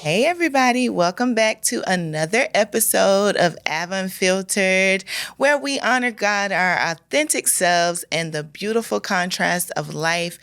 Hey, everybody. Welcome back to another episode of Unfiltered, where we honor God, our authentic selves, and the beautiful contrast of life.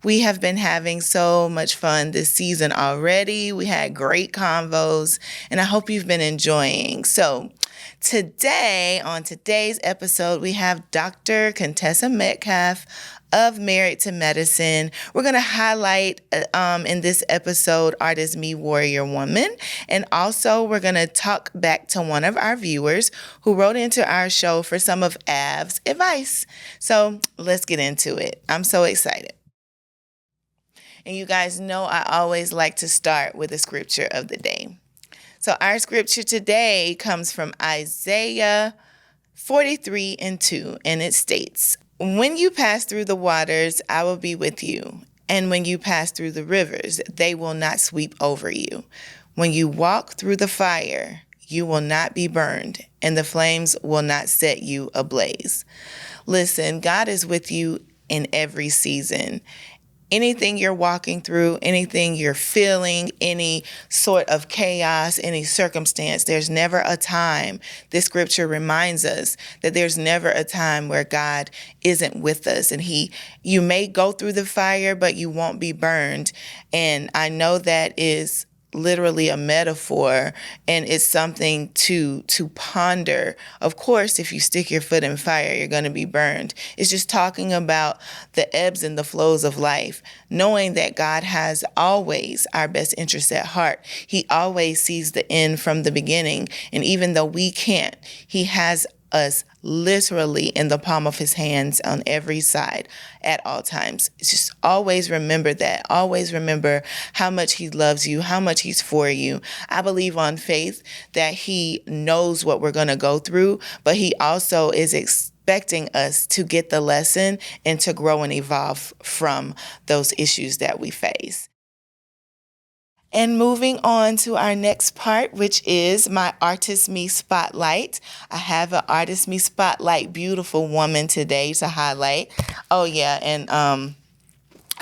We have been having so much fun this season already. We had great convos, and I hope you've been enjoying. So, today, on today's episode, we have Dr. Contessa Metcalf of Married to Medicine. We're going to highlight in this episode Artist Me Warrior Woman. And also we're going to talk back to one of our viewers who wrote into our show for some of Av's advice. So let's get into it. I'm so excited. And you guys know I always like to start with the scripture of the day. So our scripture today comes from Isaiah 43:2, and it states, "When you pass through the waters, I will be with you. And when you pass through the rivers, they will not sweep over you. When you walk through the fire, you will not be burned, and the flames will not set you ablaze." Listen, God is with you in every season. Anything you're walking through, anything you're feeling, any sort of chaos, any circumstance, there's never a time. This scripture reminds us that there's never a time where God isn't with us. And you may go through the fire, but you won't be burned. And I know that is literally a metaphor, and it's something to ponder. Of course, if you stick your foot in fire, you're going to be burned. It's just talking about the ebbs and the flows of life, knowing that God has always our best interests at heart. He always sees the end from the beginning, and even though we can't, He has us literally in the palm of His hands on every side at all times. It's just always remember that. Always remember how much He loves you, how much He's for you. I believe on faith that He knows what we're going to go through, but He also is expecting us to get the lesson and to grow and evolve from those issues that we face. And moving on to our next part, which is my Artist Me Spotlight. I have an Artist Me Spotlight beautiful woman today to highlight. Oh, yeah, and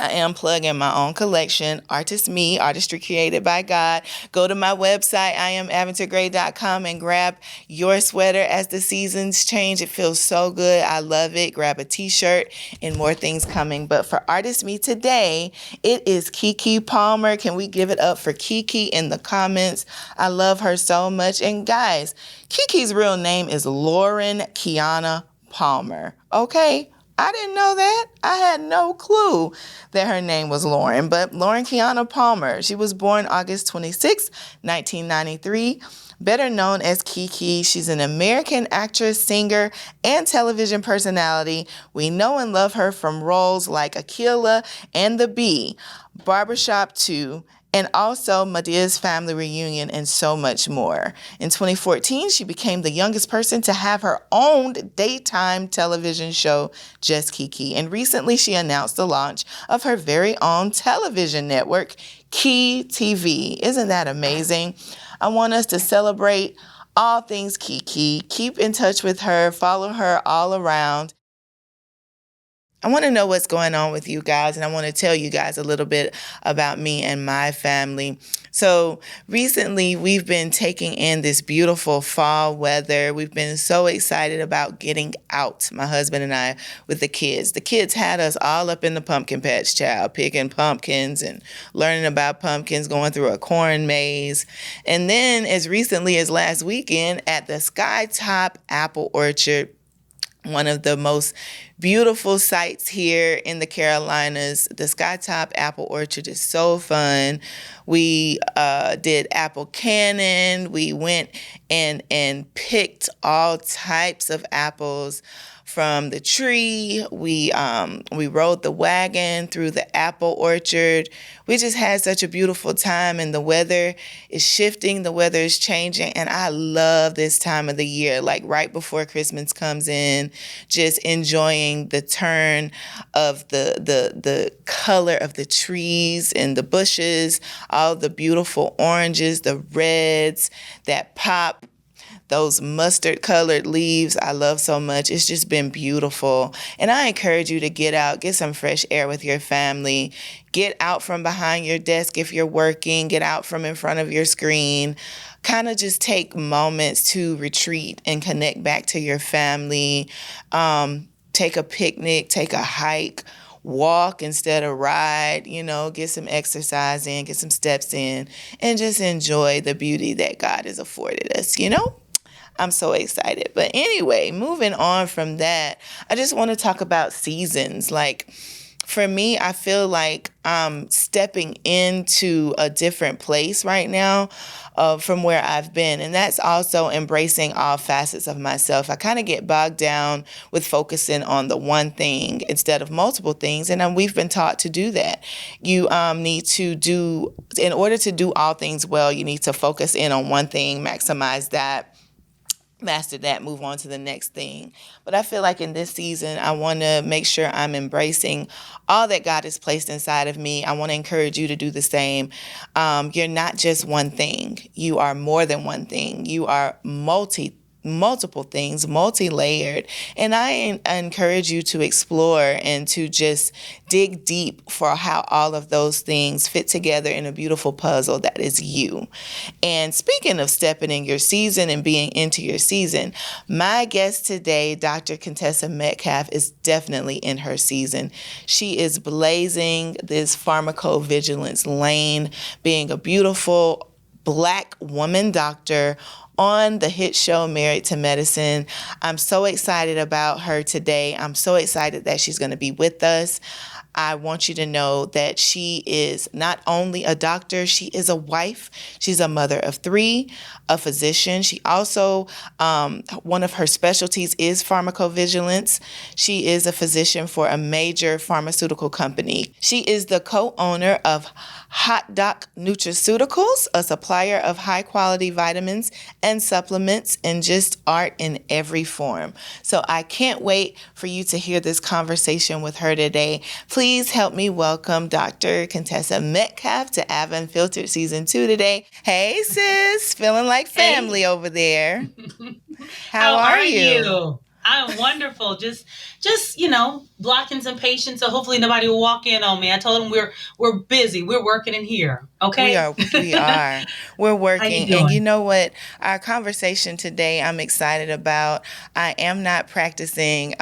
I am plugging my own collection, Artist Me, Artistry Created by God. Go to my website, iamaventergray.com, and grab your sweater as the seasons change. It feels so good. I love it. Grab a t-shirt and more things coming. But for Artist Me today, it is Keke Palmer. Can we give it up for Keke in the comments? I love her so much. And guys, Keke's real name is Lauren Kiana Palmer. Okay? I didn't know that. I had no clue that her name was Lauren, but Lauren Kiana Palmer. She was born August 26, 1993, better known as Keke. She's an American actress, singer, and television personality. We know and love her from roles like Akila and The Bee, Barbershop 2, and also Medea's Family Reunion, and so much more. In 2014, she became the youngest person to have her own daytime television show, Just Keke. And recently, she announced the launch of her very own television network, Key TV. Isn't that amazing? I want us to celebrate all things Keke. Keep in touch with her. Follow her all around. I want to know what's going on with you guys, and I want to tell you guys a little bit about me and my family. So recently, we've been taking in this beautiful fall weather. We've been so excited about getting out, my husband and I, with the kids. The kids had us all up in the pumpkin patch, child, picking pumpkins and learning about pumpkins, going through a corn maze. And then as recently as last weekend at the Skytop Apple Orchard, one of the most beautiful sights here in the Carolinas. The Skytop Apple Orchard is so fun. We did apple cannon. We went and picked all types of apples from the tree. We rode the wagon through the apple orchard. We just had such a beautiful time, and the weather is shifting. The weather is changing, and I love this time of the year, like right before Christmas comes in, just enjoying the turn of the color of the trees and the bushes, all the beautiful oranges, the reds that pop, those mustard colored leaves I love so much. It's just been beautiful. And I encourage you to get out, get some fresh air with your family, get out from behind your desk if you're working, get out from in front of your screen. Kind of just take moments to retreat and connect back to your family. Take a picnic, take a hike, walk instead of ride, get some exercise in, get some steps in, and just enjoy the beauty that God has afforded us. I'm so excited. But anyway, moving on from that, I just want to talk about seasons. Like, for me, I feel like I'm stepping into a different place right now from where I've been. And that's also embracing all facets of myself. I kind of get bogged down with focusing on the one thing instead of multiple things. And we've been taught to do that. You need to in order to do all things well, you need to focus in on one thing, maximize that, master that, move on to the next thing. But I feel like in this season, I want to make sure I'm embracing all that God has placed inside of me. I want to encourage you to do the same. You're not just one thing. You are more than one thing. You are multiple things, multi-layered. And I encourage you to explore and to just dig deep for how all of those things fit together in a beautiful puzzle that is you. And speaking of stepping in your season and being into your season, my guest today, Dr. Contessa Metcalf, is definitely in her season. She is blazing this pharmacovigilance lane, being a beautiful Black woman doctor on the hit show Married to Medicine. I'm so excited about her today. I'm so excited that she's going to be with us. I want you to know that she is not only a doctor, she is a wife. She's a mother of 3, a physician. She also, one of her specialties is pharmacovigilance. She is a physician for a major pharmaceutical company. She is the co-owner of Hot Doc Nutraceuticals, a supplier of high-quality vitamins and supplements and just art in every form. So I can't wait for you to hear this conversation with her today. Please help me welcome Dr. Contessa Metcalf to Unfiltered Season 2 today. Hey, sis. Feeling like family over there. How are you? I'm wonderful. Just blocking some patients, so hopefully nobody will walk in on me. I told them we're busy. We're working in here. Okay. We are. We're working. How you doing? And you know what? Our conversation today, I'm excited about. I am not practicing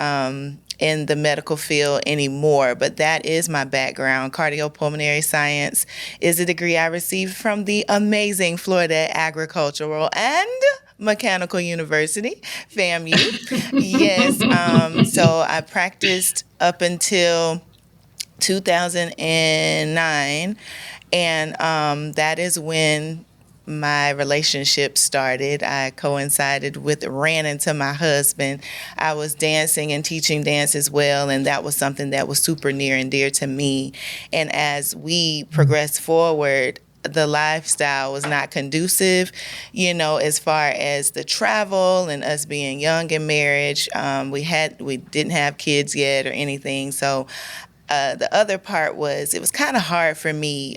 in the medical field anymore, but that is my background. Cardiopulmonary science is a degree I received from the amazing Florida Agricultural and Mechanical University, FAMU. Yes. So I practiced up until 2009, and that is when my relationship started. I ran into my husband. I was dancing and teaching dance as well, and that was something that was super near and dear to me. And as we progressed forward, the lifestyle was not conducive, as far as the travel and us being young in marriage. We didn't have kids yet or anything. So the other part was it was kind of hard for me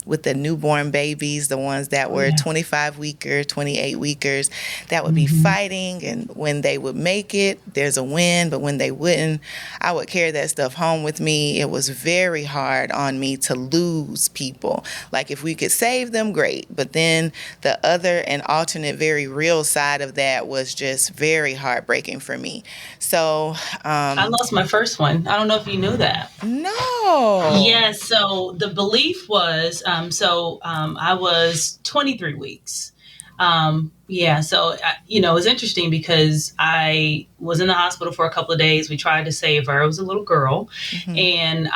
with the newborn babies, the ones that were 25 weekers, 28 weekers, that would be fighting. And when they would make it, there's a win. But when they wouldn't, I would carry that stuff home with me. It was very hard on me to lose people. Like if we could save them, great. But then the other and alternate, very real side of that was just very heartbreaking for me. So I lost my first one. I don't know if you knew that. No. Yeah, so the belief was, I was 23 weeks. It was interesting because I was in the hospital for a couple of days. We tried to save her. It was a little girl. And,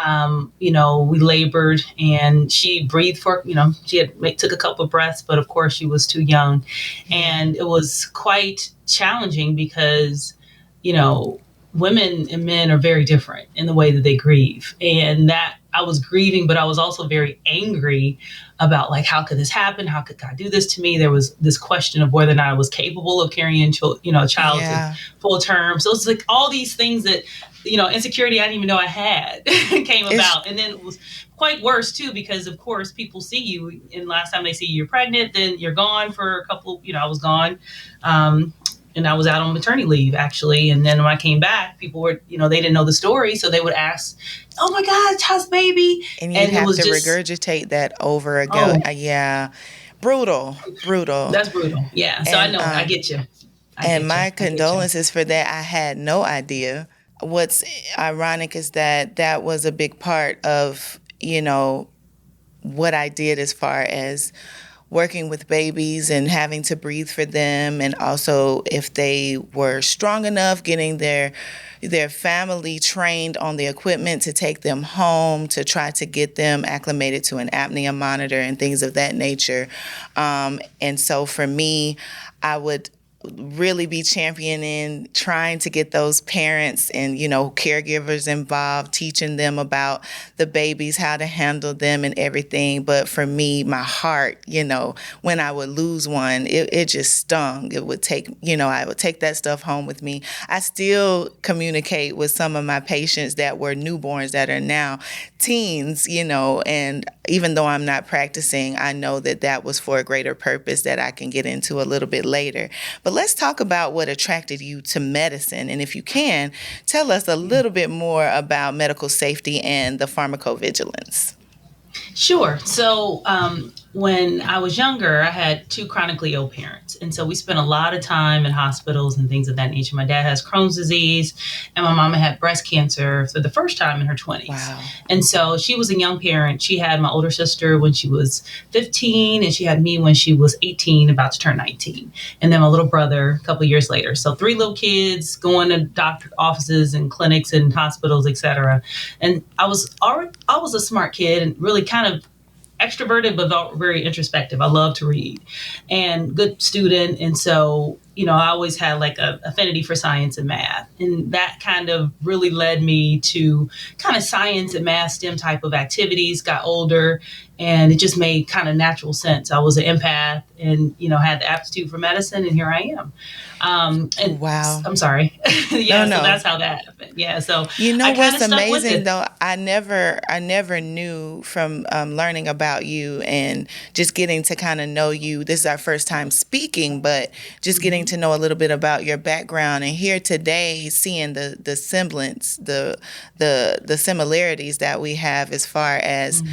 we labored and she breathed took a couple of breaths, but of course she was too young. And it was quite challenging because, women and men are very different in the way that they grieve. And that I was grieving, but I was also very angry about how could this happen? How could God do this to me? There was this question of whether or not I was capable of carrying a child to full term. So it's all these things that insecurity I didn't even know I had came It's about. And then it was quite worse too, because of course people see you, and last time they see you're pregnant, then you're gone for a couple, I was gone. And I was out on maternity leave actually. And then when I came back, people were, they didn't know the story. So they would ask, oh my God, how's baby? and you And it have was to just, regurgitate that over again. oh, Yeah, brutal, brutal. that's brutal. Yeah. So I And know, I get you. I and get you. my I get you. condolences for that. I had no idea. What's ironic is that that was a big part of, what I did as far as working with babies and having to breathe for them, and also if they were strong enough, getting their family trained on the equipment to take them home, to try to get them acclimated to an apnea monitor and things of that nature. And so for me, I would really be championing trying to get those parents and caregivers involved, teaching them about the babies, how to handle them and everything. But for me, my heart, when I would lose one, it just stung. It would take, I would take that stuff home with me. I still communicate with some of my patients that were newborns that are now teens, and even though I'm not practicing, I know that that was for a greater purpose that I can get into a little bit later. But let's talk about what attracted you to medicine. And if you can, tell us a little bit more about medical safety and the pharmacovigilance. Sure. So when I was younger, I had two chronically ill parents. And so we spent a lot of time in hospitals and things of that nature. My dad has Crohn's disease, and my mama had breast cancer for the first time in her 20s. Wow. And so she was a young parent. She had my older sister when she was 15, and she had me when she was 18, about to turn 19. And then my little brother a couple years later. So three little kids going to doctor offices and clinics and hospitals, etc. And I was a smart kid and really kind of extroverted, but very introspective. I love to read and good student. And so, I always had like a affinity for science and math. And that kind of really led me to kind of science and math STEM type of activities, got older, and it just made kind of natural sense. I was an empath and, had the aptitude for medicine, and here I am. And Wow. I'm sorry. Yeah. No. So that's how that happened. Yeah. So You know I kind what's of stuck with amazing it. though? I never knew from learning about you and just getting to kind of know you. This is our first time speaking, but just getting to know a little bit about your background, and here today seeing the semblance, the similarities that we have as far as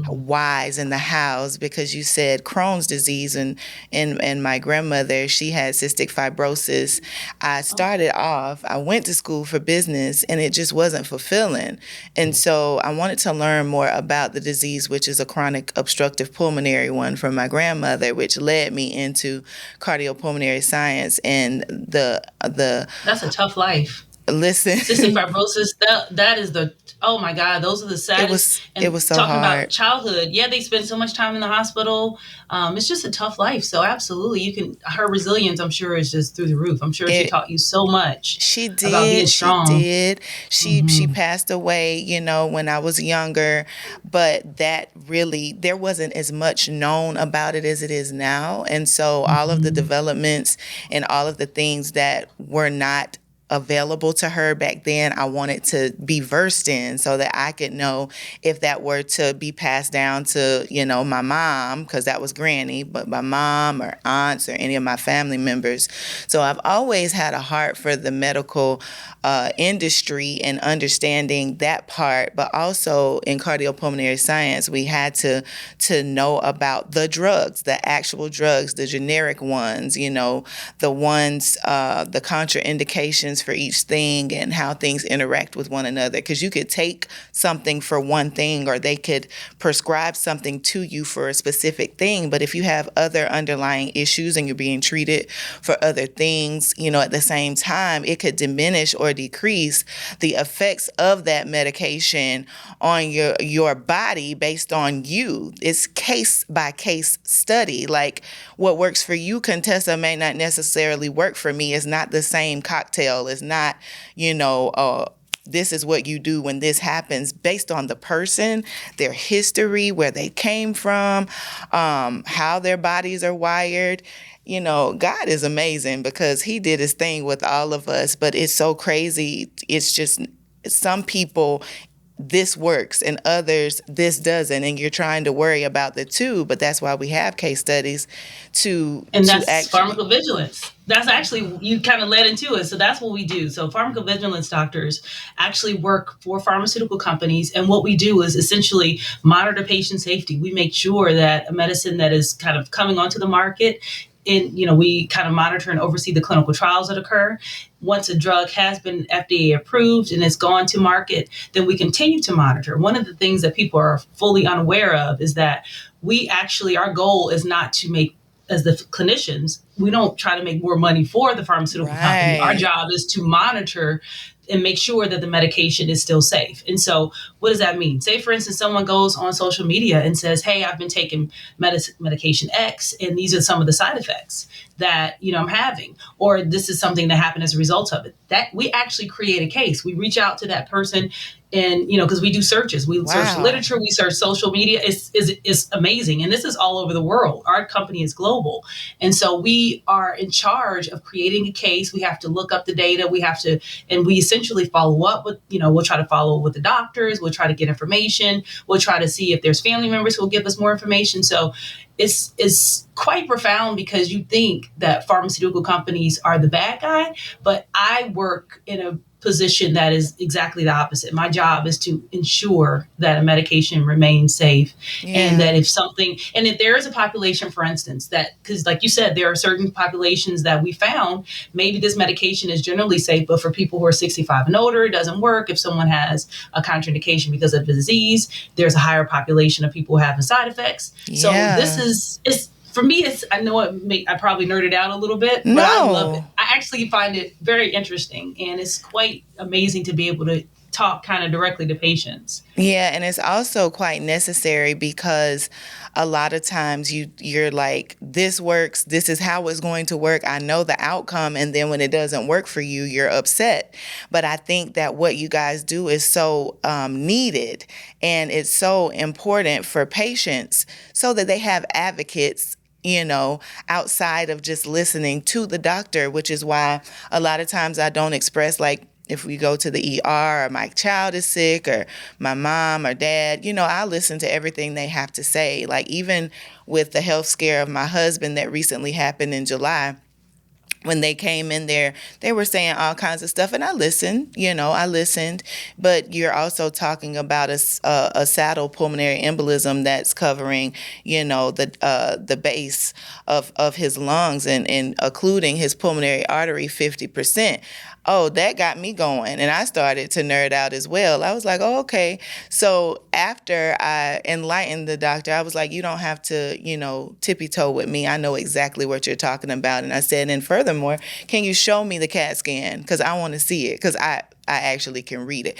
whys and the hows. Because you said Crohn's disease, and my grandmother, she had cystic fibrosis. I went to school for business, and it just wasn't fulfilling. And so I wanted to learn more about the disease, which is a chronic obstructive pulmonary one, from my grandmother, which led me into cardiopulmonary science. And That's a tough life. listen, Cystic fibrosis, that is the, oh my God, those are the saddest. it And was so talking about hard. childhood, yeah, they spend so much time in the hospital. It's just a tough life. So absolutely, her resilience, I'm sure, is just through the roof. I'm sure she It taught you so much She about being did. She strong. did. She Hmm. passed away, when I was younger, but that really, there wasn't as much known about it as it is now. And so all of the Hmm. developments and all of the things that were not available to her back then, I wanted to be versed in so that I could know if that were to be passed down to, my mom, because that was granny, but my mom or aunts or any of my family members. So I've always had a heart for the medical industry and understanding that part, but also in cardiopulmonary science, we had to know about the drugs, the actual drugs, the generic ones, the ones, the contraindications for each thing and how things interact with one another. Because you could take something for one thing, or they could prescribe something to you for a specific thing. But if you have other underlying issues and you're being treated for other things, at the same time, it could diminish or decrease the effects of that medication on your body based on you. It's case by case study. Like what works for you, Contessa, may not necessarily work for me. It's not the same cocktail. It's not, this is what you do when this happens, based on the person, their history, where they came from, how their bodies are wired. God is amazing because he did his thing with all of us, but it's so crazy. It's just some people this works and others this doesn't, and you're trying to worry about the two, but that's why we have case studies And to that's actually. pharmacovigilance. That's actually, you kind of led into it. So that's what we do. So pharmacovigilance doctors actually work for pharmaceutical companies. And what we do is essentially monitor patient safety. We make sure that a medicine that is kind of coming onto the market, and we kind of monitor and oversee the clinical trials that occur. Once a drug has been FDA approved and it's gone to market, then we continue to monitor. One of the things that people are fully unaware of is that our goal is not to make, as the clinicians, we don't try to make more money for the pharmaceutical company. Our Right. job is to monitor and make sure that the medication is still safe. And so what does that mean? Say, for instance, someone goes on social media and says, hey, I've been taking medication X, and these are some of the side effects that I'm having, or this is something that happened as a result of it. That we actually create a case. We reach out to that person, and because we do searches, we search Wow. literature, we search social media. It's amazing, and this is all over the world. Our company is global, and so we are in charge of creating a case. We have to look up the data. And we essentially follow up with, we'll try to follow with the doctors. We'll try to get information. We'll try to see if there's family members who will give us more information. So it's quite profound, because you think that pharmaceutical companies are the bad guy, but I work in a position that is exactly the opposite. My job is to ensure that a medication remains safe, and Yeah. that if there is a population, for instance, because like you said, there are certain populations that we found, maybe this medication is generally safe, but for people who are 65 and older, it doesn't work. If someone has a contraindication because of the disease, there's a higher population of people having side effects. So Yeah. it's for me, I know I probably nerded out a little bit, but I love it. No. I actually find it very interesting, and it's quite amazing to be able to talk kind of directly to patients. Yeah, and it's also quite necessary, because a lot of times you're like, this works, this is how it's going to work. I know the outcome, and then when it doesn't work for you, you're upset. But I think that what you guys do is so needed, and it's so important for patients, so that they have advocates, outside of just listening to the doctor, which is why a lot of times I don't express, like, if we go to the ER, or my child is sick, or my mom or dad, I listen to everything they have to say. Like, even with the health scare of my husband that recently happened in July, when they came in there, they were saying all kinds of stuff, and I listened. I listened. But you're also talking about a saddle pulmonary embolism that's covering, the base of his lungs, and occluding his pulmonary artery 50%. Oh, that got me going, and I started to nerd out as well. I was like, oh, okay. So after I enlightened the doctor, I was like, you don't have to, tippy toe with me. I know exactly what you're talking about. And I said, and furthermore, can you show me the CAT scan? Because I want to see it, because I actually can read it.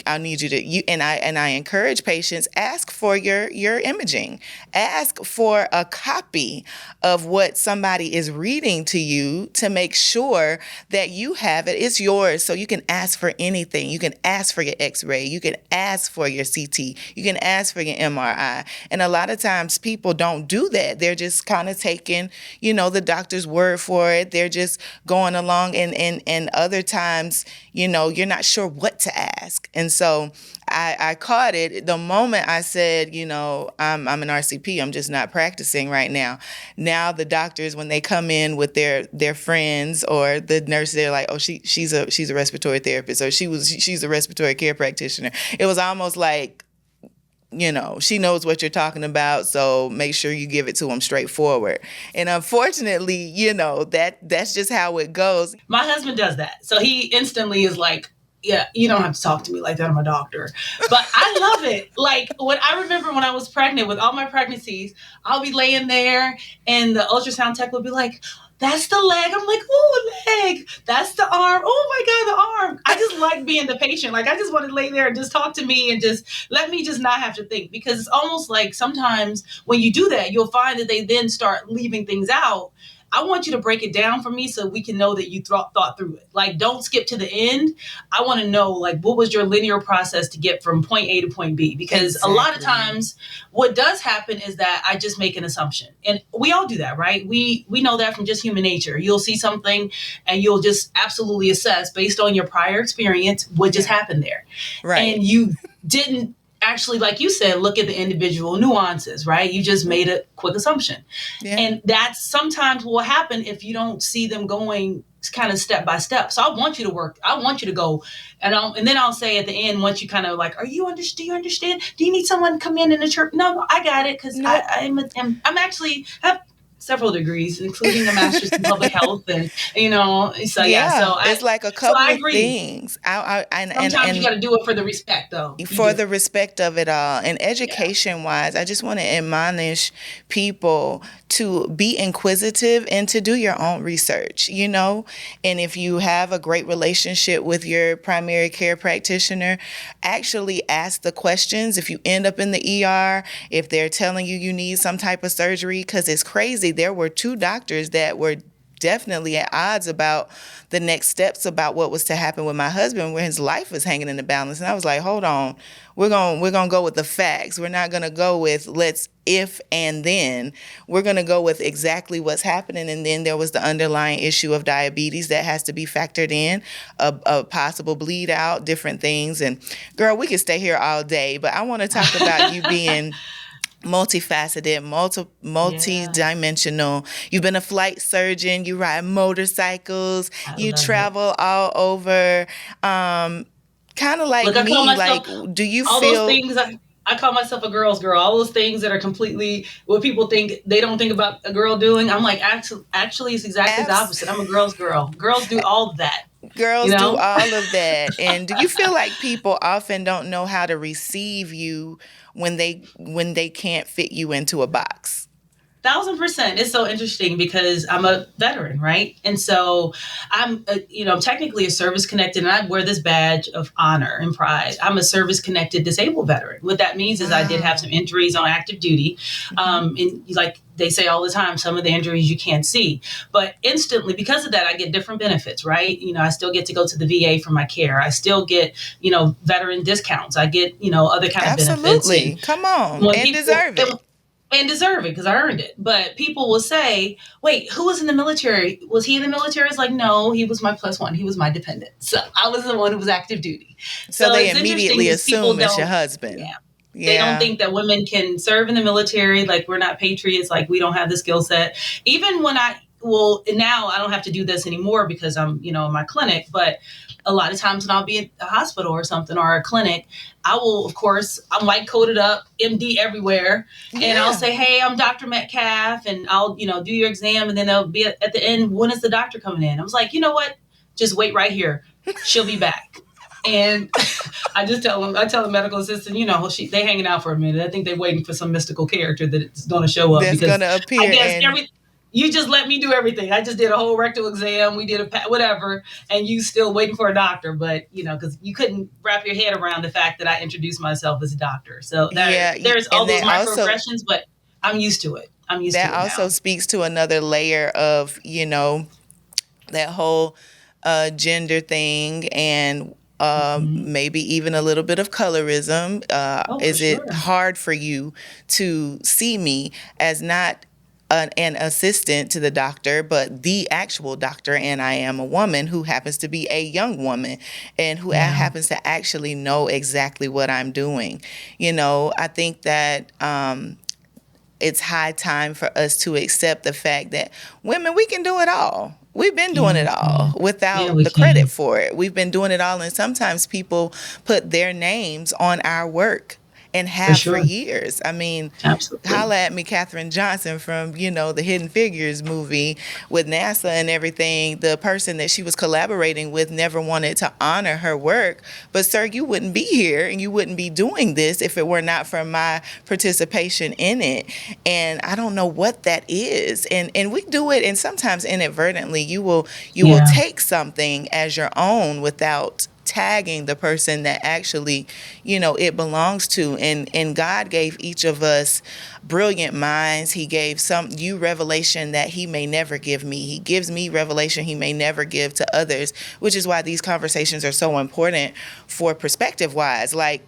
I need and I encourage patients, ask for your imaging. Ask for a copy of what somebody is reading to you, to make sure that you have it. It's yours, so you can ask for anything. You can ask for your x-ray. You can ask for your CT. You can ask for your MRI. And a lot of times people don't do that. They're just kind of taking, the doctor's word for it. They're just going along, and other times, you're not sure what to ask. And so I caught it the moment I said, I'm an RCP. I'm just not practicing right now. Now the doctors, when they come in with their friends or the nurse, they're like, oh, she's a respiratory therapist, or she's a respiratory care practitioner. It was almost like, she knows what you're talking about, so make sure you give it to them straightforward. And unfortunately, that's just how it goes. My husband does that. So he instantly is like, yeah, you don't have to talk to me like that. I'm a doctor. But I love it. Like, I remember when I was pregnant, with all my pregnancies, I'll be laying there and the ultrasound tech would be like, that's the leg. I'm like, oh, leg. That's the arm. Oh my God, the arm. I just like being the patient. Like, I just want to lay there and just talk to me, and just let me just not have to think. Because it's almost like sometimes when you do that, you'll find that they then start leaving things out. I want you to break it down for me so we can know that you thought through it. Like, don't skip to the end. I want to know, like, what was your linear process to get from point A to point B? Because a lot of times what does happen is that I just make an assumption. And we all do that, right? We know that from just human nature. You'll see something and you'll just absolutely assess based on your prior experience what just happened there. Right. And you didn't actually, like you said, look at the individual nuances, right? You just made a quick assumption. Yeah. And that's sometimes what will happen if you don't see them going kind of step by step. So I want you to work. I want you to go. And then I'll say at the end, once you kind of like, do you understand? Do you need someone to come in the church? No, I got it. Cause I'm actually have several degrees, including a master's in public health, and so it's like a couple of things. Sometimes you got to do it for the respect, though. For the respect of it all, and education-wise, I just want to admonish people to be inquisitive and to do your own research. And if you have a great relationship with your primary care practitioner, actually ask the questions. If you end up in the ER, if they're telling you need some type of surgery, because it's crazy. There were 2 doctors that were definitely at odds about the next steps about what was to happen with my husband, where his life was hanging in the balance. And I was like, hold on, we're gonna go with the facts. We're not gonna go with let's if and then. We're gonna go with exactly what's happening. And then there was the underlying issue of diabetes that has to be factored in, a possible bleed out, different things. And girl, we could stay here all day, but I want to talk about you being multifaceted, multi-dimensional. You've been a flight surgeon. You ride motorcycles. You travel all over. Kind of like me. Like, do you all feel? Those things I call myself a girl's girl. All those things that are completely what people think they don't think about a girl doing. I'm like, actually, it's exactly the opposite. I'm a girl's girl. Girls do all of that. Girls do all of that. And do you feel like people often don't know how to receive you when they can't fit you into a box? 1,000%. It's so interesting because I'm a veteran, right? And so I'm technically a service connected, and I wear this badge of honor and pride. I'm a service connected disabled veteran. What that means is I did have some injuries on active duty. And like they say all the time, some of the injuries you can't see, but instantly because of that, I get different benefits, right? I still get to go to the VA for my care. I still get, veteran discounts. I get, other kind of benefits. Absolutely. Come on. And deserve it. And deserve it because I earned it. But people will say, wait, who was in the military? Was he in the military? It's like, no, he was my +1. He was my dependent. So I was the one who was active duty. So they immediately assume it's your husband. Yeah. They don't think that women can serve in the military. Like, we're not patriots. Like, we don't have the skill now I don't have to do this anymore because I'm, in my clinic. But a lot of times when I'll be at a hospital or something or a clinic, I will, of course, I'm white coated up, MD everywhere. And I'll say, hey, I'm Dr. Metcalf, and I'll, do your exam. And then they'll be at the end, when is the doctor coming in? I was like, you know what? Just wait right here. She'll be back. And I tell the medical assistant, they hanging out for a minute. I think they're waiting for some mystical character that's going to show up. That's going to appear. I guess you just let me do everything. I just did a whole rectal exam. We did whatever. And you still waiting for a doctor. But, because you couldn't wrap your head around the fact that I introduced myself as a doctor. So there's all those microaggressions, but I'm used to it. That also speaks to another layer of, that whole gender thing and maybe even a little bit of colorism. Is it hard for you to see me as not an assistant to the doctor, but the actual doctor, and I am a woman who happens to be a young woman and who happens to actually know exactly what I'm doing? I think that it's high time for us to accept the fact that women, we can do it all. We've been doing it all without the credit for it. We've been doing it all, and sometimes people put their names on our work and have for years. I mean, holla at me, Katherine Johnson from, the Hidden Figures movie with NASA and everything. The person that she was collaborating with never wanted to honor her work. But sir, you wouldn't be here and you wouldn't be doing this if it were not for my participation in it. And I don't know what that is. And we do it, and sometimes inadvertently you will take something as your own without tagging the person that actually, it belongs to. And God gave each of us brilliant minds. He gave some you revelation that he may never give me. He gives me revelation he may never give to others, which is why these conversations are so important for perspective wise. Like,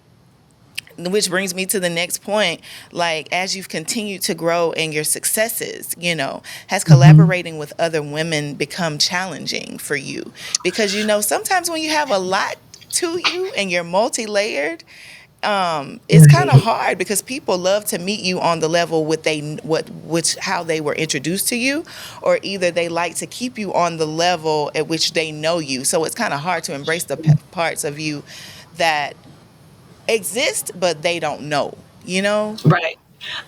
which brings me to the next point. Like, as you've continued to grow in your successes, has collaborating with other women become challenging for you? Because, sometimes when you have a lot to you and you're multi-layered, it's kind of Right. hard because people love to meet you on the level which how they were introduced to you, or either they like to keep you on the level at which they know you. So it's kind of hard to embrace the parts of you that exist, but they don't know, you know? Right.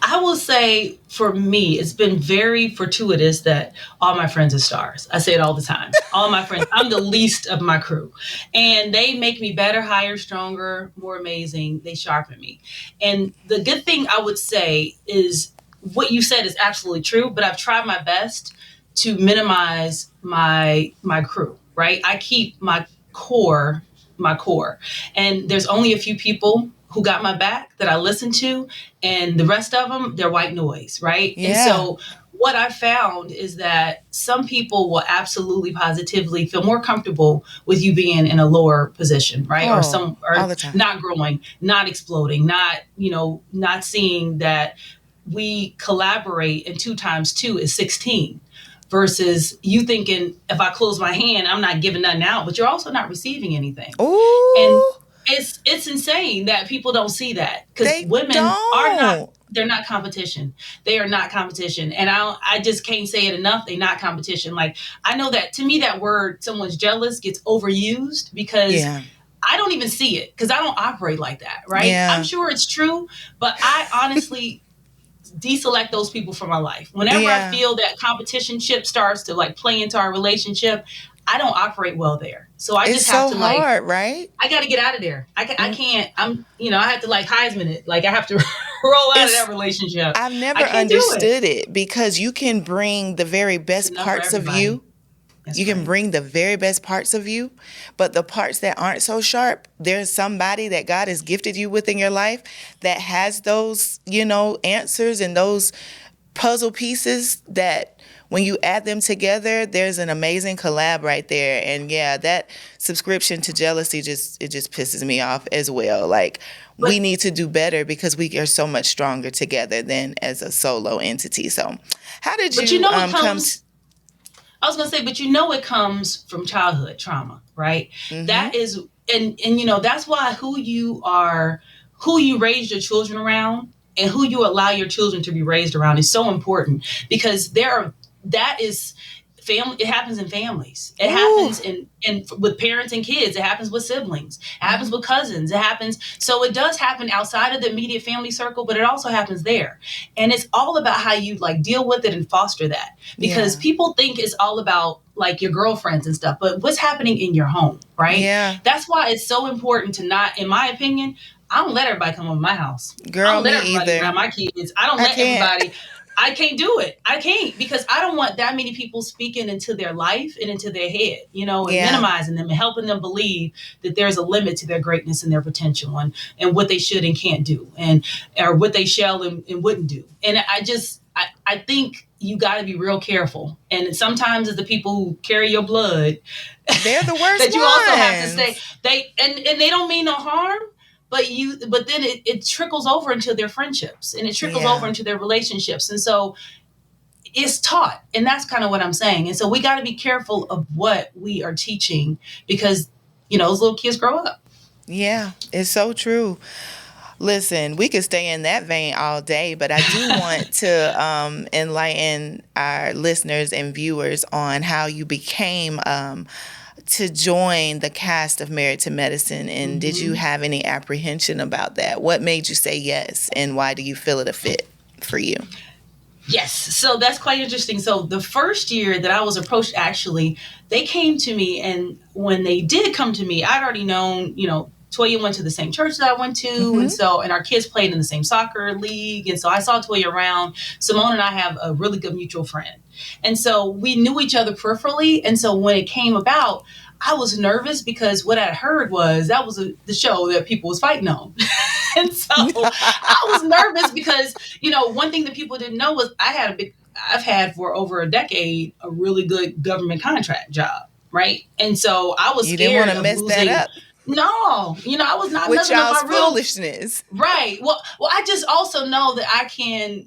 I will say for me, it's been very fortuitous that all my friends are stars. I say it all the time. All my friends, I'm the least of my crew. And they make me better, higher, stronger, more amazing. They sharpen me. And the good thing I would say is what you said is absolutely true, but I've tried my best to minimize my crew, right? I keep my core. And there's only a few people who got my back that I listen to, and the rest of them, they're white noise, right? And Yeah. so what I found is that some people will absolutely positively feel more comfortable with you being in a lower position, right? Or Oh, some all or the time. not growing, not exploding, not seeing that we collaborate and two times two is 16 versus you thinking if I close my hand, I'm not giving nothing out, but you're also not receiving anything. And Ooh, it's insane that people don't see that because they women are not don't. they're not competition. They are not competition. And I just can't say it enough. They're not competition. Like I know that to me that word someone's jealous gets overused because Yeah. I don't even see it because I don't operate like that, right? I'm Yeah. sure it's true, but I honestly deselect those people from my life. Whenever I Yeah. feel that competition ship starts to like play into our relationship, I don't operate well there. So I It's just have so to like hard, right? I got to get out of there. I Mm. can't. I have to like Heisman it. Like I have to roll out of that It's relationship. I've I never can't do it. understood it because you can bring the very It's best enough for parts of everybody. you. You That's can right. bring the very best parts of you, but the parts that aren't so sharp, there's somebody that God has gifted you with in your life that has those, answers and those puzzle pieces that when you add them together, there's an amazing collab right there. And yeah, that subscription to jealousy just pisses me off as well. Like, we But need to do better because we are so much stronger together than as a solo entity. So, how did but you you know it come comes. I was gonna say, but you know it comes from childhood trauma, right? Mhm. That is, and that's why who you raise your children around, and who you allow your children to be raised around is so important because that is family. It happens in families. It Ooh. happens in with parents and kids. It happens with siblings. It happens Mhm. with cousins. It happens. So it does happen outside of the immediate family circle, but it also happens there. And it's all about how you like deal with it and foster that because Yeah. people think it's all about like your girlfriends and stuff, but what's happening in your home, right? Yeah. That's why it's so important to not, in my opinion, I don't let everybody come over my house. I Girl, don't let me everybody either. around my kids. I don't I let can't. everybody. I can't do it. I can't because I don't want that many people speaking into their life and into their head, and Yeah. minimizing them and helping them believe that there's a limit to their greatness and their potential and what they should and can't do and or what they shall and wouldn't do. And I think you got to be real careful. And sometimes it's the people who carry your blood They're the worst that you also have to stay. ones. And they don't mean no harm, but then it trickles over into their friendships and it trickles over Yeah. into their relationships. And so it's taught. And that's kind of what I'm saying. And so we got to be careful of what we are teaching because, those little kids grow up. Yeah, it's so true. Listen, we could stay in that vein all day, but I do want to enlighten our listeners and viewers on how you became to join the cast of Married to Medicine. And did you Mm-hmm. have any apprehension about that? What made you say yes, and why do you feel it a fit for you? Yes, so that's quite interesting. So the first year that I was approached, actually, they came to me, and when they did come to me, I'd already known, Toya went to the same church that I went to, Mm-hmm. and our kids played in the same soccer league, and so I saw Toya around. Simone and I have a really good mutual friend, and so we knew each other peripherally, and so when it came about, I was nervous because what I heard was that was the show that people was fighting on. And so I was nervous because, one thing that people didn't know was I've had for over a decade a really good government contract job, right? And so I was You didn't want scared to of mess that losing. up No, I was not with messing up my y'all's real. foolishness. Right. Well, I just also know that I can,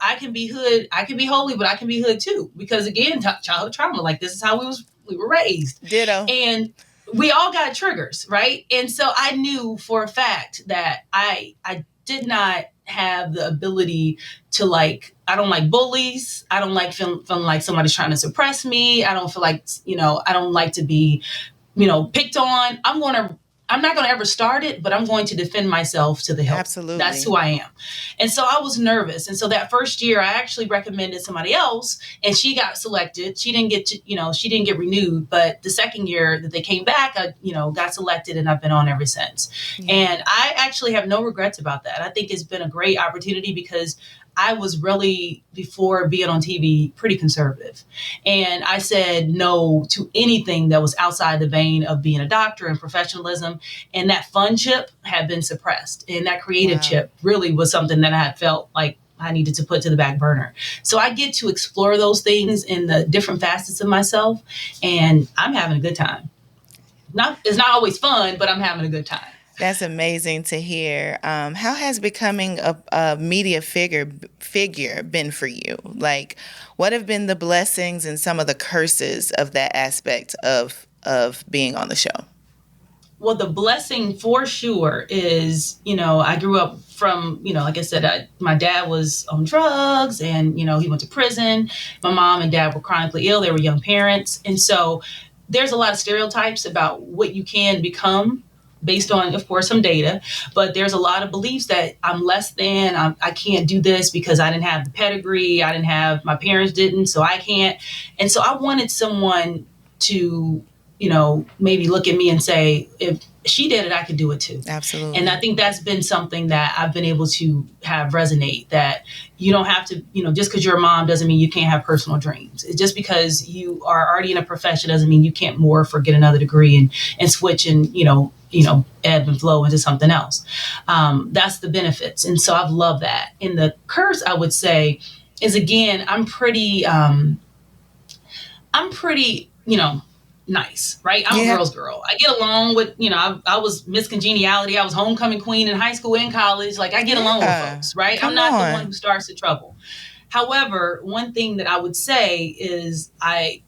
I can be hood, I can be holy, but I can be hood too. Because again, childhood trauma, like this is how we were raised. Ditto. And we all got triggers, right? And so I knew for a fact that I did not have the ability to, like, I don't like bullies. I don't like feeling like somebody's trying to suppress me. I don't feel like, I don't like to be, picked on. I'm not going to ever start it, but I'm going to defend myself to the hilt. That's Absolutely. who I am. And so I was nervous. And so that first year, I actually recommended somebody else, and she got selected. She didn't get to, she didn't get renewed. But the second year that they came back, I, got selected, and I've been on ever since. Yeah. And I actually have no regrets about that. I think it's been a great opportunity because I was really, before being on TV, pretty conservative. And I said no to anything that was outside the vein of being a doctor and professionalism. And that fun chip had been suppressed. And that creative chip really was something that I had felt like I needed to put to the back burner. So I get to explore those things in the different facets of myself. And I'm having a good time. It's not always fun, but I'm having a good time. That's amazing to hear. How has becoming a media figure been for you? Like, what have been the blessings and some of the curses of that aspect of being on the show? Well, the blessing for sure is, I grew up from, like I said, my dad was on drugs, and, he went to prison. My mom and dad were chronically ill. They were young parents. And so there's a lot of stereotypes about what you can become based on, of course, some data, but there's a lot of beliefs that I'm less than, I can't do this because I didn't have the pedigree, my parents didn't, so I can't. And so I wanted someone to, maybe look at me and say, if she did it, I could do it too. Absolutely. And I think that's been something that I've been able to have resonate, that you don't have to, just because you're a mom doesn't mean you can't have personal dreams. It's just because you are already in a profession doesn't mean you can't morph or get another degree and switch and, ebb and flow into something else. That's the benefits. And so I've loved that. And the curse, I would say, is, again, I'm pretty, nice, right? I'm a girl's girl. I get along with, I was Miss Congeniality. I was homecoming queen in high school and college. Like, I get along with folks, right? I'm not the one who starts the trouble. However, one thing that I would say is I've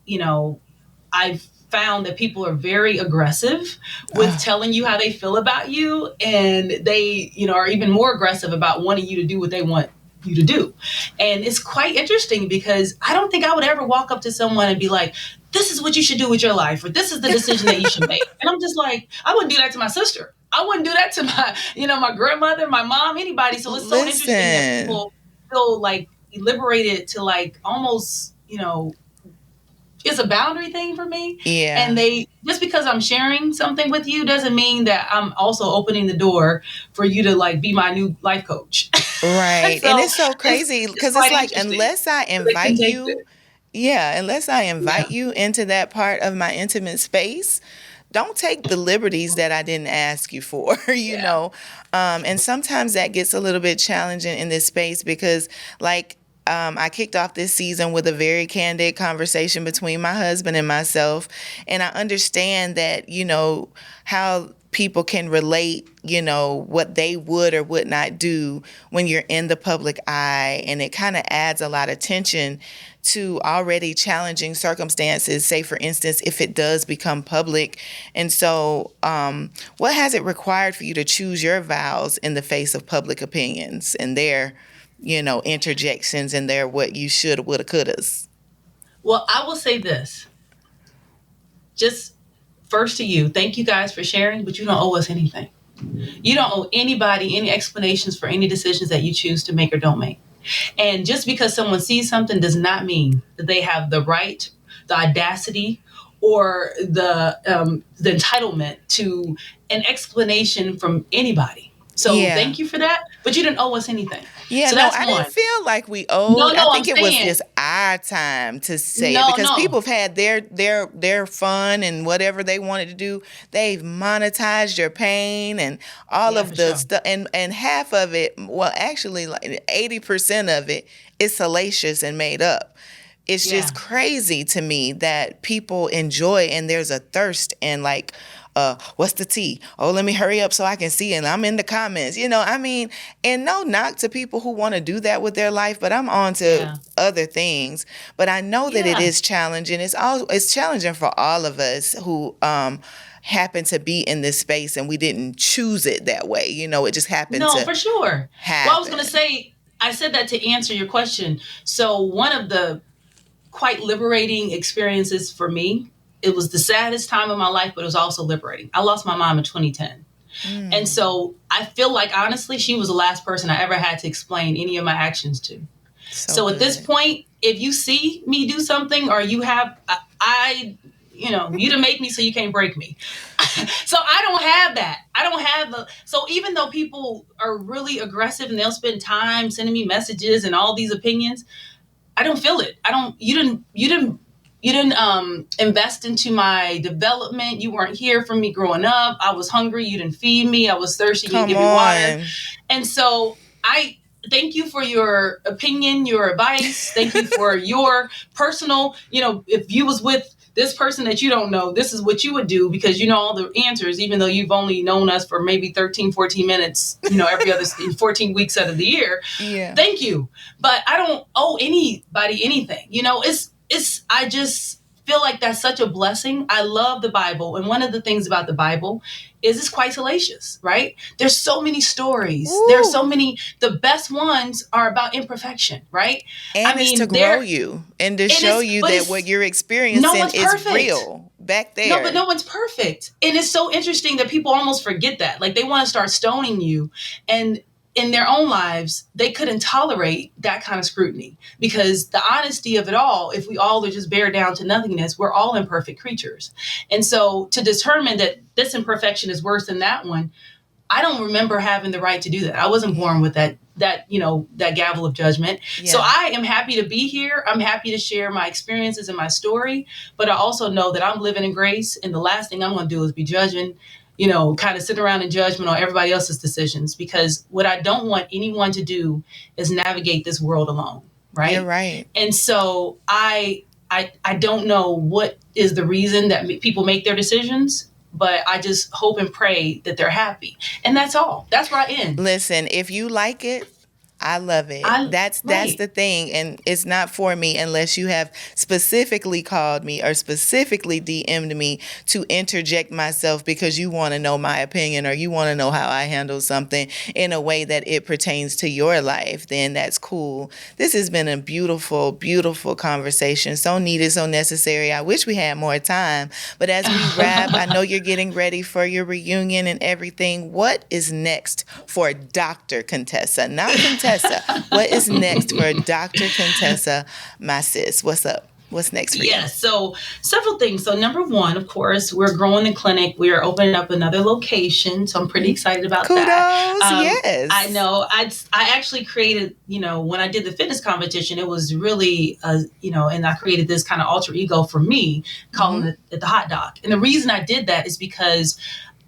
found that people are very aggressive with telling you how they feel about you. And they, are even more aggressive about wanting you to do what they want you to do. And it's quite interesting because I don't think I would ever walk up to someone and be like, this is what you should do with your life, or this is the decision that you should make. And I'm just like, I wouldn't do that to my sister. I wouldn't do that to my, my grandmother, my mom, anybody. So it's so interesting that people feel like liberated to, like, almost, it's a boundary thing for me. Yeah. And just because I'm sharing something with you doesn't mean that I'm also opening the door for you to, like, be my new life coach. Right. So and it's so crazy because it's like, unless I invite you, you into that part of my intimate space, don't take the liberties that I didn't ask you for, you know. And sometimes that gets a little bit challenging in this space because, like, I kicked off this season with a very candid conversation between my husband and myself. And I understand that, how people can relate, what they would or would not do when you're in the public eye. And it kind of adds a lot of tension to already challenging circumstances, say, for instance, if it does become public. And so what has it required for you to choose your vows in the face of public opinions and their interjections and their what you should, woulda, couldas? Well, I will say this. Just first to you, thank you guys for sharing, but you don't owe us anything. You don't owe anybody any explanations for any decisions that you choose to make or don't make. And just because someone sees something does not mean that they have the right, the audacity, or the entitlement to an explanation from anybody. So Yeah. thank you for that. But you didn't owe us anything. Yeah, So no, that's I didn't one. feel like we No, owed. I no, I'm think it was saying just our time to say it no, because no. people have had their fun and whatever they wanted to do. They've monetized your pain and all Yeah, of for the sure. stuff, and half of it, well, actually, like 80% of it is salacious and made up. It's Yeah. just crazy to me that people enjoy and there's a thirst and like what's the tea? Oh, let me hurry up so I can see and I'm in the comments. I mean, and no knock to people who want to do that with their life, but I'm on to Yeah. other things. But I know that it Yeah. is challenging. It's challenging for all of us who happen to be in this space and we didn't choose it that way. It just happened No, to for sure. Well, I was going to happen. say, I said that to answer your question. So, one of the quite liberating experiences for me, it was the saddest time of my life, but it was also liberating. I lost my mom in 2010. And so, I feel like, honestly, she was the last person I ever had to explain any of my actions to. So So, at this good. point, if you see me do something or you have, you didn't make me, so you can't break me. So I don't have that. I don't have so even though people are really aggressive and they'll spend time sending me messages and all these opinions, I don't feel it. I don't, you didn't invest into my development. You weren't here for me growing up. I was hungry. You didn't feed me. I was thirsty. You didn't Come give me water. on. And so I thank you for your opinion, your advice. Thank you for your personal, if you was with this person that you don't know, this is what you would do because you know all the answers, even though you've only known us for maybe 13, 14 minutes, every other 14 weeks out of the year. Yeah. Thank you. But I don't owe anybody anything. I just feel like that's such a blessing. I love the Bible. And one of the things about the Bible is it's quite salacious, right? There's so many stories. There's Woo. so many, the best ones are about imperfection, right? I And it's to mean, grow you and to it show is, you but that what it's, you're no experiencing one's is perfect. real back No, but there. no one's perfect. And it's so interesting that people almost forget that. Like they want to start stoning you. And in their own lives, they couldn't tolerate that kind of scrutiny because the honesty of it all, if we all are just bear down to nothingness, we're all imperfect creatures. And so to determine that this imperfection is worse than that one, I don't remember having the right to do that. I wasn't Yeah. born with that gavel of judgment. Yeah. So I am happy to be here. I'm happy to share my experiences and my story, but I also know that I'm living in grace. And the last thing I'm going to do is be judging, kind of sit around in judgment on everybody else's decisions, because what I don't want anyone to do is navigate this world alone. You're Right. right. And so I don't know what is the reason that people make their decisions, but I just hope and pray that they're happy. And that's all. That's where I end. Listen, if you like it, I love it. That's Right. the thing, and it's not for me unless you have specifically called me or specifically DM'd me to interject myself because you want to know my opinion or you want to know how I handle something in a way that it pertains to your life. Then that's cool. This has been a beautiful, beautiful conversation. So needed, so necessary. I wish we had more time. But as we wrap, I know you're getting ready for your reunion and everything. What is next for Dr. Contessa? Not Contessa. What is next for Dr. Contessa, my sis? What's up? What's next for you? Yes. So several things. So number one, of course, we're growing the clinic. We are opening up another location. So I'm pretty excited about Kudos, that. yes. I know. I actually created, when I did the fitness competition, it was really, and I created this kind of alter ego for me, calling it the hot dog. And the reason I did that is because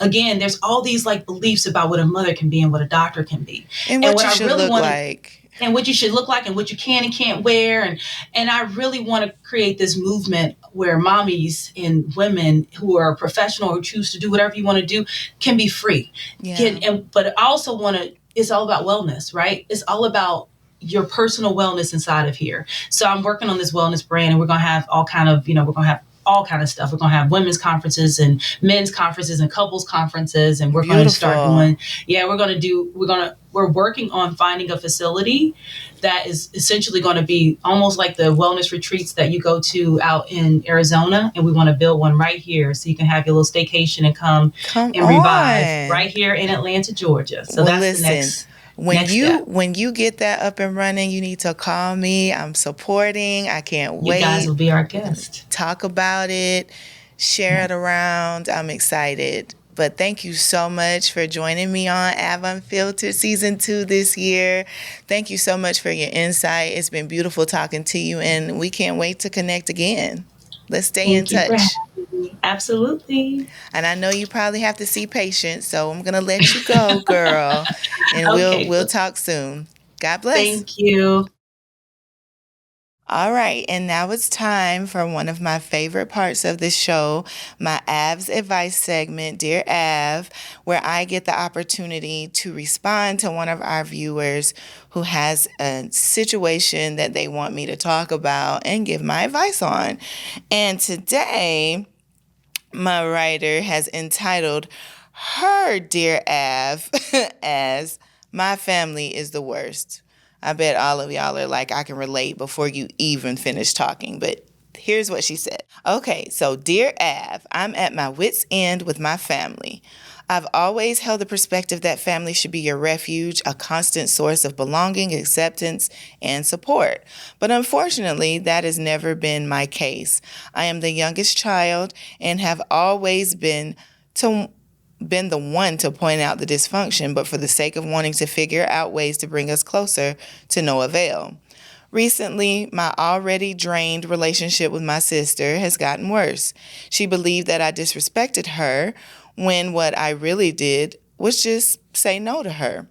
again, there's all these like beliefs about what a mother can be and what a doctor can be. And what you I should really look want to, like. and what you should look like and what you can and can't wear. And I really want to create this movement where mommies and women who are professional or choose to do whatever you want to do can be free. Yeah. But I also want to, it's all about wellness, right? It's all about your personal wellness inside of here. So I'm working on this wellness brand, and we're going to have all kind of, we're going to have all kind of stuff. We're going to have women's conferences and men's conferences and couples conferences. And we're going to start doing, we're working on finding a facility that is essentially going to be almost like the wellness retreats that you go to out in Arizona. And we want to build one right here so you can have your little staycation and come and revive right here in Atlanta, Georgia. So well, that's listen, the next when step. you get that up and running, you need to call me. I'm supporting. I can't wait. You guys will be our guest. Talk about it, share it around. I'm excited. But thank you so much for joining me on Unfiltered Season 2 this year. Thank you so much for your insight. It's been beautiful talking to you, and we can't wait to connect again. Let's stay in Thank you for touch. having me. Absolutely. And I know you probably have to see patients, so I'm gonna let you go, girl. And we'll Okay. we'll talk soon. God bless. Thank you. All right, and now it's time for one of my favorite parts of the show, my Av's advice segment, Dear Av, where I get the opportunity to respond to one of our viewers who has a situation that they want me to talk about and give my advice on. And today, my writer has entitled her Dear Av as My Family is the Worst. I bet all of y'all are like, I can relate before you even finish talking, but here's what she said. Okay, so Dear Av, I'm at my wit's end with my family. I've always held the perspective that family should be your refuge, a constant source of belonging, acceptance, and support. But unfortunately, that has never been my case. I am the youngest child and have always been the one to point out the dysfunction, but for the sake of wanting to figure out ways to bring us closer, to no avail. Recently, my already drained relationship with my sister has gotten worse. She believed that I disrespected her when what I really did was just say no to her.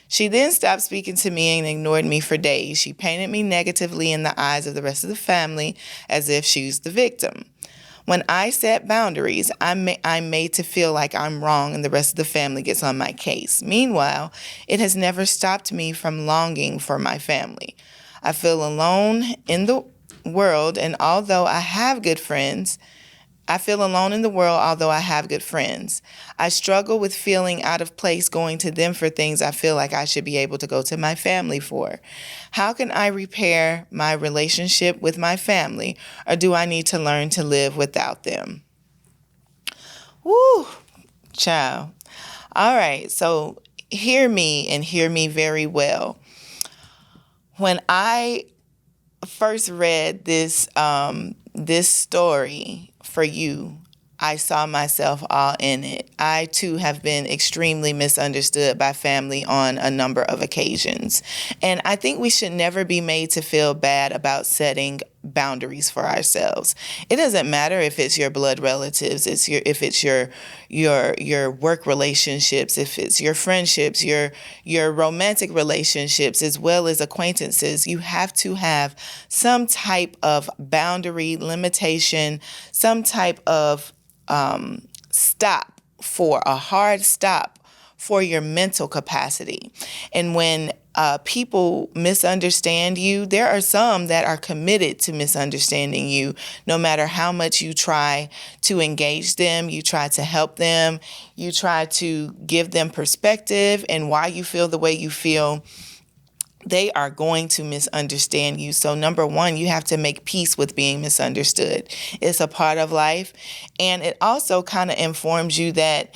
She then stopped speaking to me and ignored me for days. She painted me negatively in the eyes of the rest of the family as if she's the victim. When I set boundaries, I'm made to feel like I'm wrong and the rest of the family gets on my case. Meanwhile, it has never stopped me from longing for my family. I feel alone in the world, and although I have good friends, I feel alone in the world, although I have good friends. I struggle with feeling out of place going to them for things I feel like I should be able to go to my family for. How can I repair my relationship with my family, or do I need to learn to live without them? Woo, child. All right, so hear me and hear me very well. When I first read this story for you, I saw myself all in it. I too have been extremely misunderstood by family on a number of occasions. And I think we should never be made to feel bad about setting boundaries for ourselves. It doesn't matter if it's your blood relatives, if it's your work relationships, if it's your friendships, your romantic relationships, as well as acquaintances. You have to have some type of boundary, limitation, some type of a hard stop for your mental capacity. And when people misunderstand you, there are some that are committed to misunderstanding you, no matter how much you try to engage them, you try to help them, you try to give them perspective and why you feel the way you feel. They are going to misunderstand you. So number one, you have to make peace with being misunderstood. It's a part of life. And it also kind of informs you that,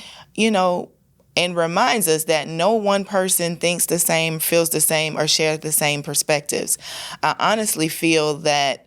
and reminds us that no one person thinks the same, feels the same, or shares the same perspectives. I honestly feel that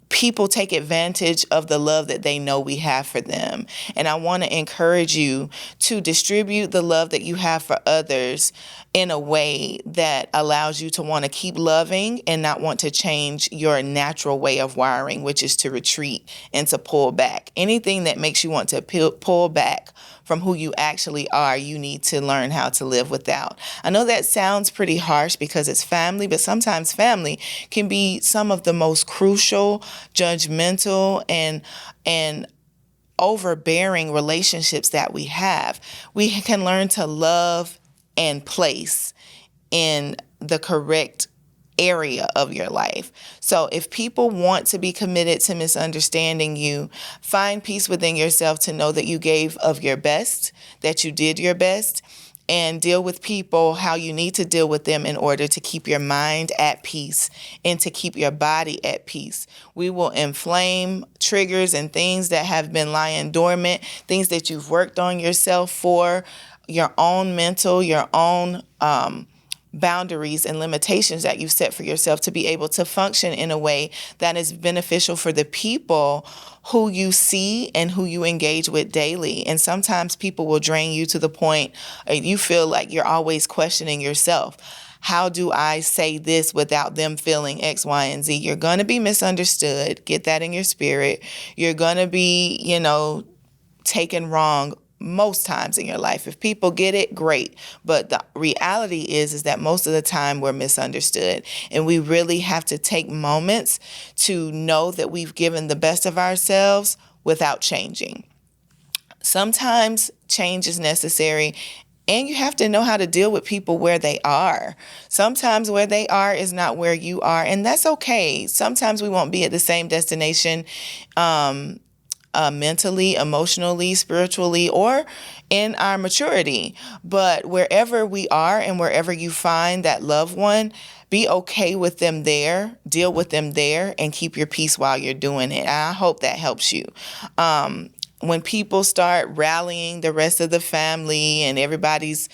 people take advantage of the love that they know we have for them. And I want to encourage you to distribute the love that you have for others in a way that allows you to want to keep loving and not want to change your natural way of wiring, which is to retreat and to pull back. Anything that makes you want to pull back from who you actually are, you need to learn how to live without. I know that sounds pretty harsh because it's family, but sometimes family can be some of the most crucial, judgmental, and overbearing relationships that we have. We can learn to love and place in the correct area of your life. So if people want to be committed to misunderstanding you, find peace within yourself to know that you gave of your best, that you did your best, and deal with people how you need to deal with them in order to keep your mind at peace and to keep your body at peace. We will inflame triggers and things that have been lying dormant, things that you've worked on yourself for, your own mental, your own boundaries and limitations that you set for yourself to be able to function in a way that is beneficial for the people who you see and who you engage with daily. And sometimes people will drain you to the point you feel like you're always questioning yourself. How do I say this without them feeling X, Y, and Z? You're going to be misunderstood. Get that in your spirit. You're going to be, taken wrong most times in your life. If people get it, great. But the reality is that most of the time we're misunderstood. And we really have to take moments to know that we've given the best of ourselves without changing. Sometimes change is necessary. And you have to know how to deal with people where they are. Sometimes where they are is not where you are, and that's okay. Sometimes we won't be at the same destination mentally, emotionally, spiritually, or in our maturity. But wherever we are and wherever you find that loved one, be okay with them there, deal with them there, and keep your peace while you're doing it. And I hope that helps you. When people start rallying the rest of the family and everybody's,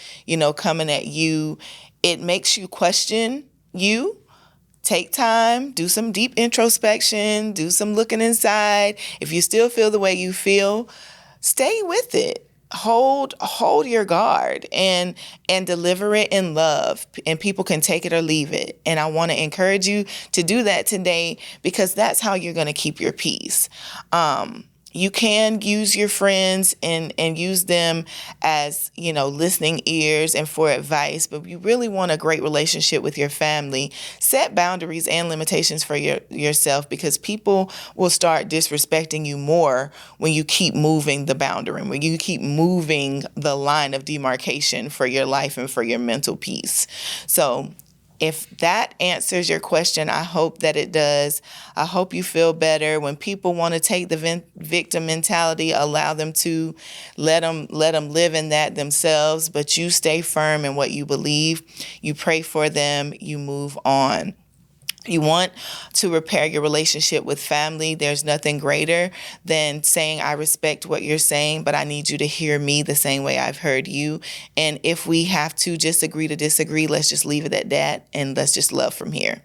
coming at you, it makes you question you. Take time, do some deep introspection, do some looking inside. If you still feel the way you feel, stay with it. Hold your guard and deliver it in love, and people can take it or leave it. And I want to encourage you to do that today, because that's how you're going to keep your peace. You can use your friends and use them as, listening ears and for advice, but you really want a great relationship with your family. Set boundaries and limitations for yourself, because people will start disrespecting you more when you keep moving the boundary, when you keep moving the line of demarcation for your life and for your mental peace. So if that answers your question, I hope that it does. I hope you feel better. When people want to take the victim mentality, allow them to, let them live in that themselves, but you stay firm in what you believe. You pray for them. You move on. You want to repair your relationship with family. There's nothing greater than saying, I respect what you're saying, but I need you to hear me the same way I've heard you. And if we have to just agree to disagree, let's just leave it at that, and let's just love from here.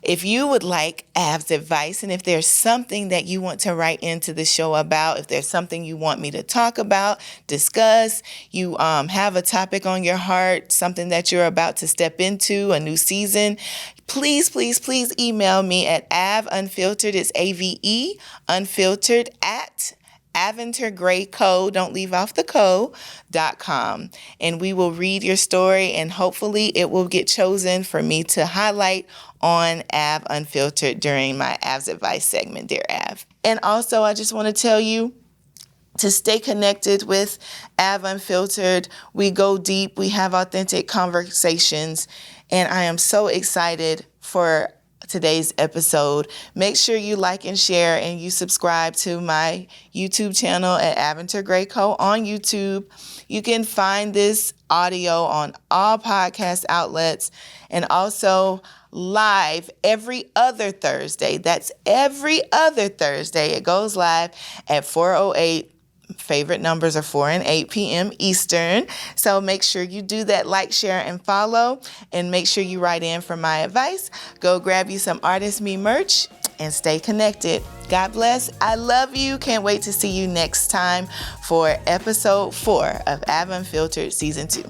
If you would like Av's advice, and if there's something that you want to write into the show about, if there's something you want me to talk about, discuss, you have a topic on your heart, something that you're about to step into, a new season, please, please, please email me at Unfiltered. It's AVE, unfiltered at AventerGrayCo, don't leave off the co.com. And we will read your story, and hopefully it will get chosen for me to highlight on Av Unfiltered during my Av's Advice segment, Dear Av. And also, I just want to tell you to stay connected with Av Unfiltered. We go deep, we have authentic conversations, and I am so excited for today's episode. Make sure you like and share, and you subscribe to my YouTube channel at Aventer Gray Co. on YouTube. You can find this audio on all podcast outlets, and also live every other Thursday. That's every other Thursday. It goes live at 4:08. Favorite numbers are 4 and 8 p.m. Eastern. So make sure you do that, like, share, and follow. And make sure you write in for my advice. Go grab you some Artist Me merch and stay connected. God bless. I love you. Can't wait to see you next time for episode 4 of Av Unfiltered Season 2.